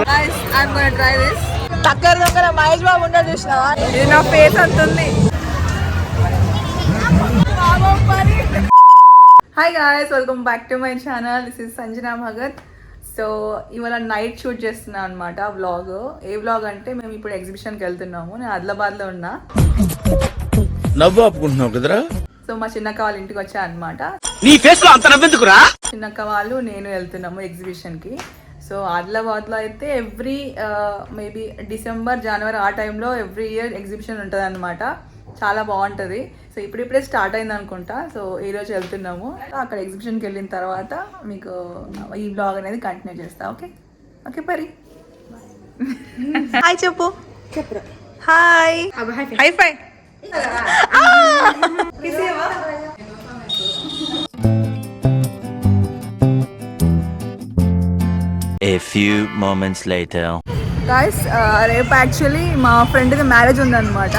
Guys, I'm gonna try this. దగ్గర మహేష్ బాబు ఉండదు చూసినావా? ఇది నా ఫేస్ అంతుంది. Hi guys, welcome back to my channel. This is Sanjana Bhagat. So ఇవాళ నైట్ షూట్ చేస్తున్నాను అనమాట వ్లాగ్. ఏ వ్లాగ్ అంటే మేము ఇప్పుడు ఎగ్జిబిషన్కి వెళ్తున్నాము. నేను ఆదిలాబాద్లో ఉన్నా. నవ్వు ఆపుకుంటున్నావు కదరా. సో మా చిన్నక్క వాళ్ళ ఇంటికి వచ్చా అనమాట. నీ ఫేస్ లో అంత నవ్వెందుకురా? చిన్నక్క వాళ్ళు నేను వెళ్తున్నాము ఎగ్జిబిషన్కి. సో ఆదిలాబాద్లో అయితే ఎవ్రీ మేబీ డిసెంబర్ జనవరి ఆ టైంలో ఎవ్రీ ఇయర్ ఎగ్జిబిషన్ ఉంటుంది అనమాట. చాలా బాగుంటుంది. సో ఇప్పుడిప్పుడే స్టార్ట్ అయింది అనుకుంటా. సో ఈరోజు వెళ్తున్నాము. అక్కడ ఎగ్జిబిషన్కి వెళ్ళిన తర్వాత మీకు ఈ బ్లాగ్ అనేది కంటిన్యూ చేస్తా. ఓకే ఓకే పరి హాయ్ చెప్పు. Hi hi-fi. A few moments later. Guys, రేపు యాక్చువల్లీ మా ఫ్రెండ్ది మ్యారేజ్ ఉందన్నమాట.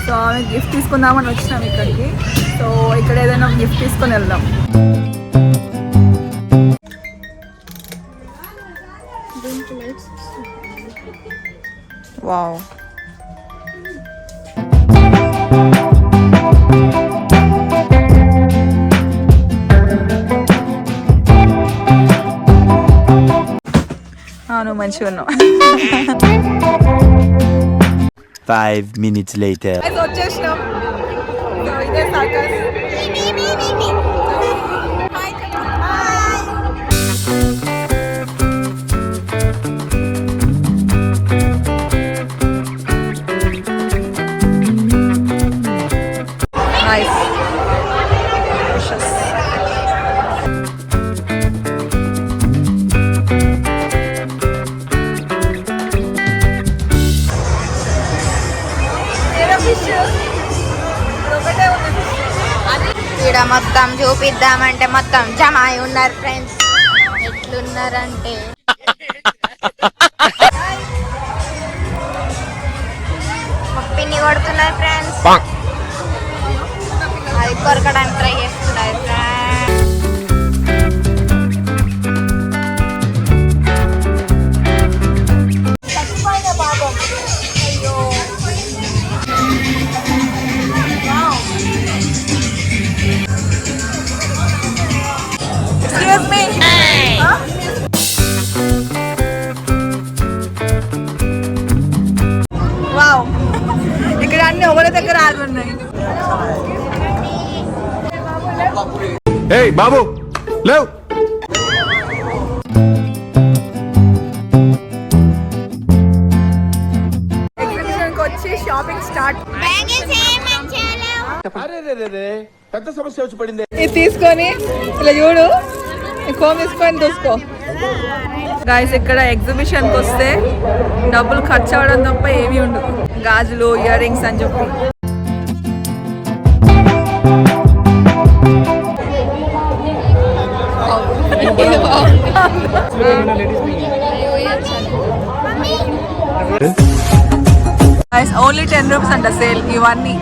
సో ఆమె గిఫ్ట్ తీసుకుందామని వచ్చినాం ఇక్కడికి. సో ఇక్కడ ఏదైనా గిఫ్ట్ తీసుకొని వెళ్దాం. వావ్, నువ్వు మంచిగా ఉన్నావు. 5 minutes later. వచ్చేసినాం. ఇదే సర్కస్. నైస్. ఇక్కడ మొత్తం చూపిద్దామంటే మొత్తం జమ అయి ఉన్నారు ఫ్రెండ్స్. ఎట్లున్నారంటే పిన్ని కొడుతున్నారు ఫ్రెండ్స్. అది కొరకడానికి ట్రై చేస్తున్నారు friends. Excuse me. Huh? Wow. ఇక్కడ అన్ని ఒకరి దగ్గర ఆగున్నాయి. ఏయ్ బాబు లేవ్. ఎగ్జిబిషన్కి వచ్చి షాపింగ్ స్టార్ట్. పెద్ద సమస్య వచ్చి పడింది. ఇది తీసుకొని ఇలా చూడు, కోమ్ తీసుకొని చూసుకో. గాయస్, ఇక్కడ ఎగ్జిబిషన్కి వస్తే డబ్బులు ఖర్చు అవ్వడం తప్ప ఏమీ ఉండదు. గాజులు, ఇయర్ రింగ్స్ అని చెప్పి. గాయస్, ఓన్లీ 10 రూపీస్ అంట సేల్ ఇవన్నీ.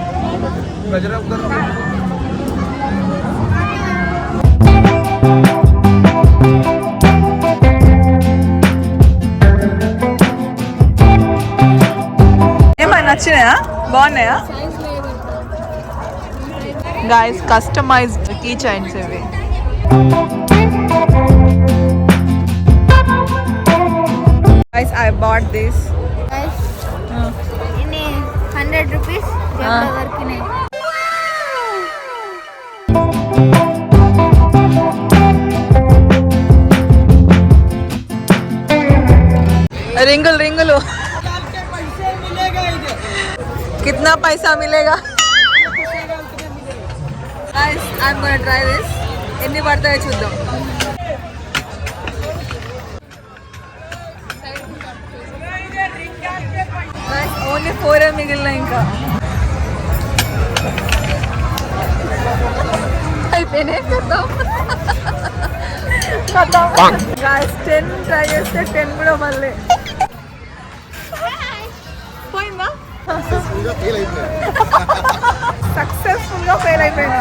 ఏమైనా నచ్చినాయా? బాగున్నాయా? గాయస్, కస్టమైజ్డ్ కీ చైన్స్ ఇవి. Guys, I bought this. 100 rupees వరకునే. रिंगल रिंगल कितना पैसा मिलेगा? Guys, I'm gonna try this. ఎన్ని పడతాయో చూద్దాం. Guys, ఓన్లీ 4 మిగిలిన ఇంకా అయిపోయినాయి. Guys, 10 ట్రై చేస్తే 10 కూడా మళ్ళీ పోయిందా? సక్సెస్ఫుల్ గా ఫెయిల్ అయిపోయింది.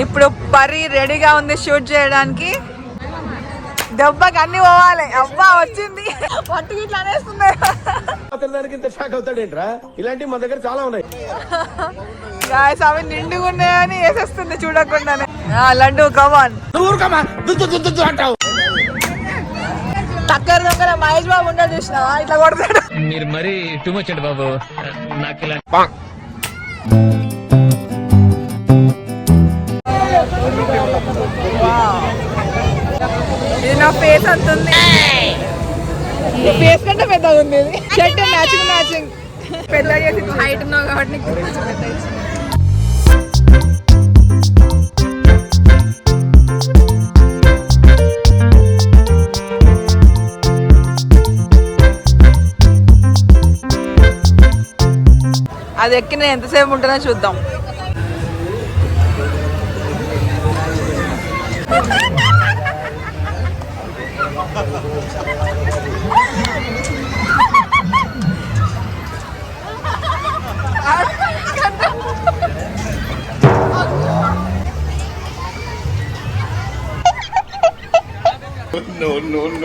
ఇప్పుడు పరి రెడీగా ఉంది షూట్ చేయడానికి. దెబ్బకి అన్ని పోవాలి. అబ్బా వచ్చింది పట్టుకి ఇట్లా అనేస్తుంది. అతని దానికి ఇంత షాక్ అవుతాడేంట్రా? ఇలాంటివి మన దగ్గర చాలా ఉన్నాయి. గాయస్ అవి నిండుగా ఉన్నాయని వేసేస్తుంది చూడకుండానే. లడ్డు కమాన్ అంటావు. టక్కర దగ్గర మహేష్ బాబు ఉంటాడు చూసినావా, ఇట్లా కొడతాడు. మీరు మరీ టూ మచ్ అండి బాబు. నాకు ఇలా ఇది నా ఫేస్ అంత ఉంది. ఫేస్ కంటే పెద్దగా ఉంది ఇది. షర్ట్ మ్యాచింగ్ పెద్దగా చేసి హైట్ ఉన్నావు కాబట్టి నీకు కొంచెం పెద్దగా ఇచ్చింది. అది ఎక్కి నేను ఎంతసేపు ఉంటుందో చూద్దాం. No.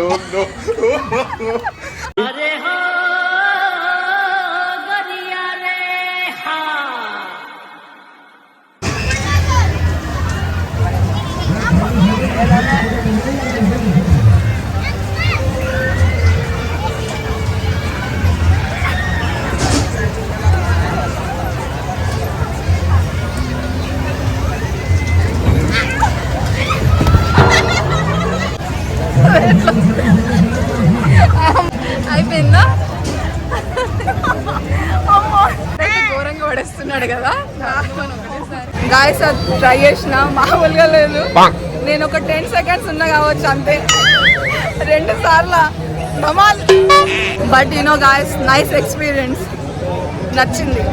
అయిపోయిందా? ఘోరంగా పడేస్తున్నాడు కదా. గాయస్ అది ట్రై చేసిన మామూలుగా లేదు. నేను ఒక 10 seconds ఉన్నా కావచ్చు అంతే, 2 సార్లు Dhamaal. But you know guys nice experience, నచ్చింది.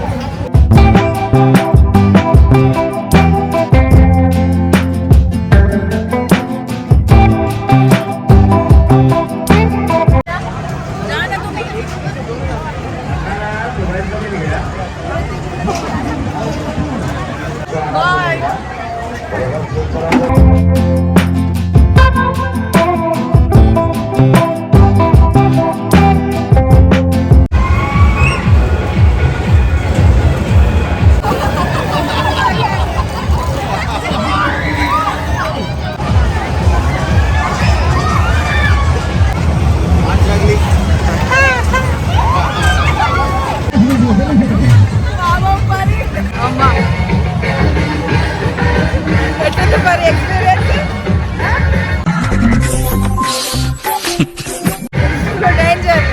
డేంజర్.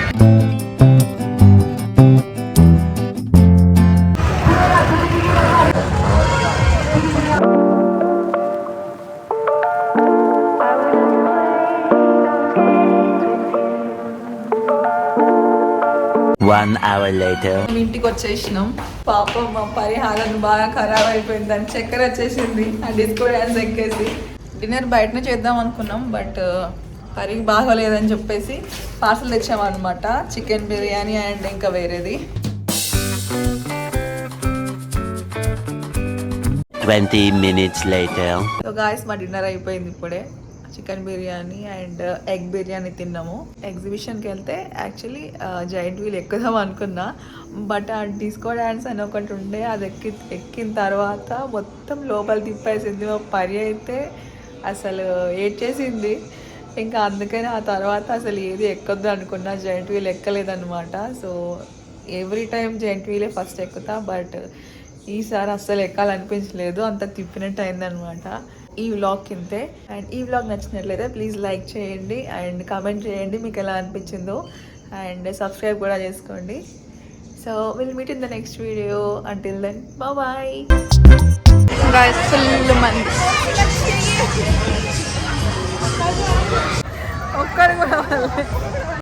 1 hour later. ఇంటికి వచ్చేసినాం. పాపం మా పరిహారం బాగా ఖరాబ్ అయిపోయింది, దాని చక్కెర వచ్చేసింది ఆ డిస్కో డ్యాన్స్ ఎక్కేసి. డిన్నర్ బయటనే చేద్దాం అనుకున్నాం, బట్ కర్రీ బాగోలేదని చెప్పేసి పార్సల్ తెచ్చామన్నమాట. చికెన్ బిర్యానీ అండ్ ఇంకా వేరేది. 20 minutes later. సో గాయస్ మా డిన్నర్ అయిపోయింది ఇప్పుడే. Chicken biryani and egg biryani తిన్నాము. ఎగ్జిబిషన్కి వెళ్తే యాక్చువల్లీ జైంట్ వీల్ ఎక్కుదాం అనుకున్నా, బట్ ఆ డిస్కో డ్యాన్స్ అని ఒకటి ఉండే, అది ఎక్కిన తర్వాత మొత్తం లోపల తిప్పేసింది. మా పరి అయితే అసలు ఏడ్చేసింది. ఇంకా అందుకని ఆ తర్వాత అసలు ఏది ఎక్కొద్దు అనుకున్నా, జైంట్ వీల్ ఎక్కలేదన్నమాట. సో ఎవ్రీ టైం జైంట్ వీలే ఫస్ట్ ఎక్కుతా, బట్ ఈసారి అస్సలు ఎక్కాలనిపించలేదు, అంత తిప్పినట్టు అయిందనమాట. ఈ వ్లాగ్ కిందే. అండ్ ఈ వ్లాగ్ నచ్చినట్లయితే ప్లీజ్ లైక్ చేయండి అండ్ కామెంట్ చేయండి మీకు ఎలా అనిపించిందో, అండ్ సబ్స్క్రైబ్ కూడా చేసుకోండి. So will meet in the next video. Until then bye. Guys full మంది, ఒక్కరు కూడా